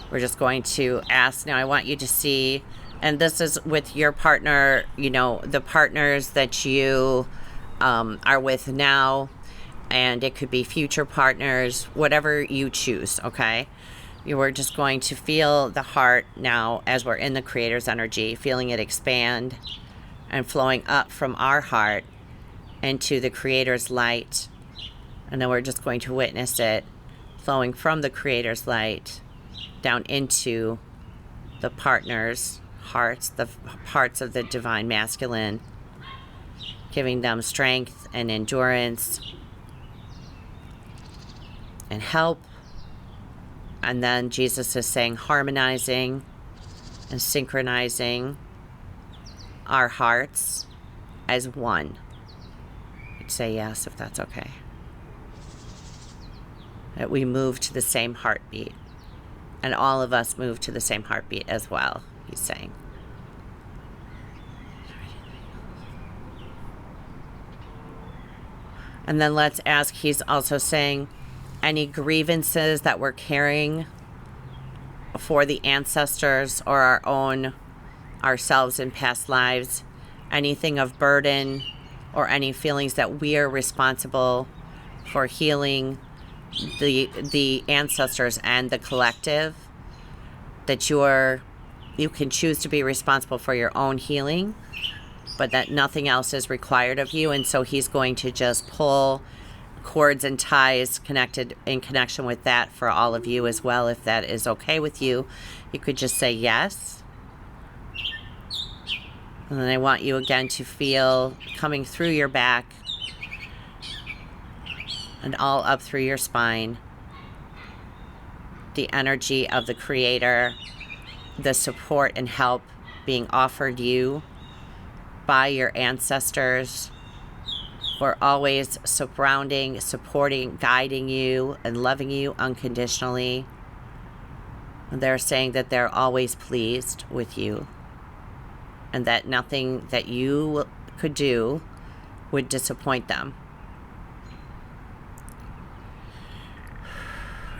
We're just going to ask now. I want you to see, and this is with your partner, you know, the partners that you are with now, and it could be future partners, whatever you choose, okay? You are just going to feel the heart now as we're in the Creator's energy, feeling it expand and flowing up from our heart into the Creator's light. And then we're just going to witness it flowing from the Creator's light down into the partner's hearts, the parts of the divine masculine, giving them strength and endurance and help. And then Jesus is saying harmonizing and synchronizing our hearts as one. You'd say yes if that's okay. That we move to the same heartbeat. And all of us move to the same heartbeat as well, he's saying. And then let's ask, he's also saying, any grievances that we're carrying for the ancestors or our own ourselves in past lives, anything of burden or any feelings that we are responsible for healing the ancestors and the collective, that you can choose to be responsible for your own healing, but that nothing else is required of you. And so he's going to just pull cords and ties connected in connection with that for all of you as well. If that is okay with you, you could just say yes. And then I want you again to feel coming through your back and all up through your spine the energy of the Creator, the support and help being offered you by your ancestors, who are always surrounding, supporting, guiding you, and loving you unconditionally. And they're saying that they're always pleased with you, and that nothing that you could do would disappoint them.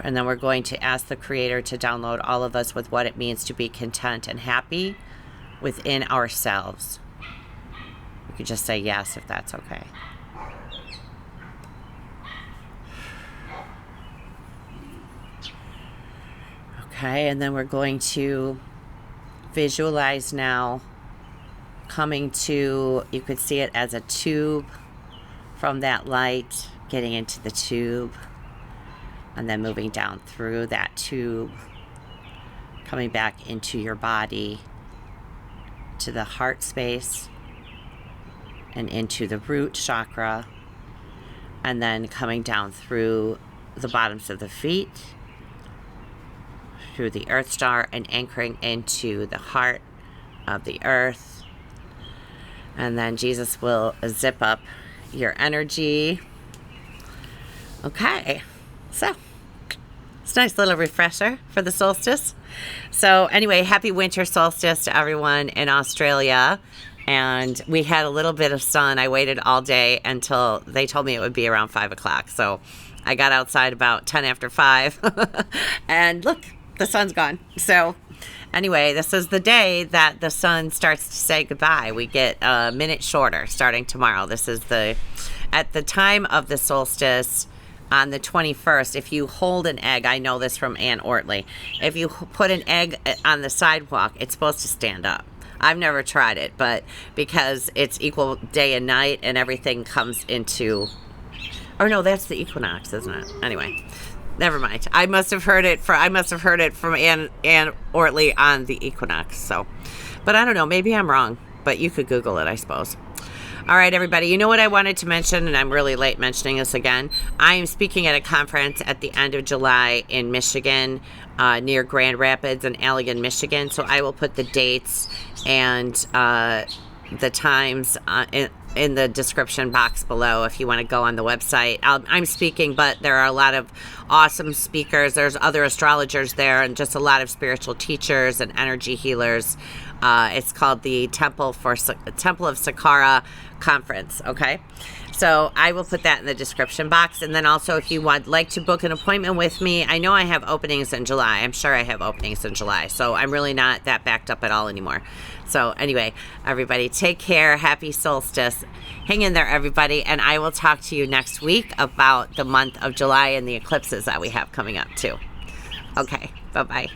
And then we're going to ask the Creator to download all of us with what it means to be content and happy within ourselves. You could just say yes if that's okay. Okay, and then we're going to visualize now coming to, you could see it as a tube from that light, getting into the tube, and then moving down through that tube, coming back into your body, to the heart space, and into the root chakra, and then coming down through the bottoms of the feet, through the earth star, and anchoring into the heart of the earth. And then Jesus will zip up your energy. Okay, so it's a nice little refresher for the solstice. So anyway, happy winter solstice to everyone in Australia. And we had a little bit of sun. I waited all day until they told me it would be around 5 o'clock. So I got outside about 10 after 5. And look, the sun's gone. So anyway, this is the day that the sun starts to say goodbye. We get a minute shorter starting tomorrow. This is at the time of the solstice on the 21st, if you hold an egg, I know this from Ann Ortley, if you put an egg on the sidewalk, it's supposed to stand up. I've never tried it, but because it's equal day and night and everything comes into, or no, that's the equinox, isn't it? Anyway, never mind. I must have heard it from Ann Ortley on the equinox. So, but I don't know. Maybe I'm wrong. But you could Google it, I suppose. All right, everybody. You know what I wanted to mention, and I'm really late mentioning this again. I am speaking at a conference at the end of July in Michigan, near Grand Rapids and Allegan, Michigan. So I will put the dates and the times in the description box below if you want to go on the website. I'm speaking, but there are a lot of awesome speakers. There's other astrologers there and just a lot of spiritual teachers and energy healers. It's called the Temple of Saqqara Conference, okay? So I will put that in the description box. And then also if you would like to book an appointment with me, I know I have openings in July. I'm sure I have openings in July. So I'm really not that backed up at all anymore. So anyway, everybody take care. Happy solstice. Hang in there, everybody. And I will talk to you next week about the month of July and the eclipses that we have coming up too. Okay, bye-bye.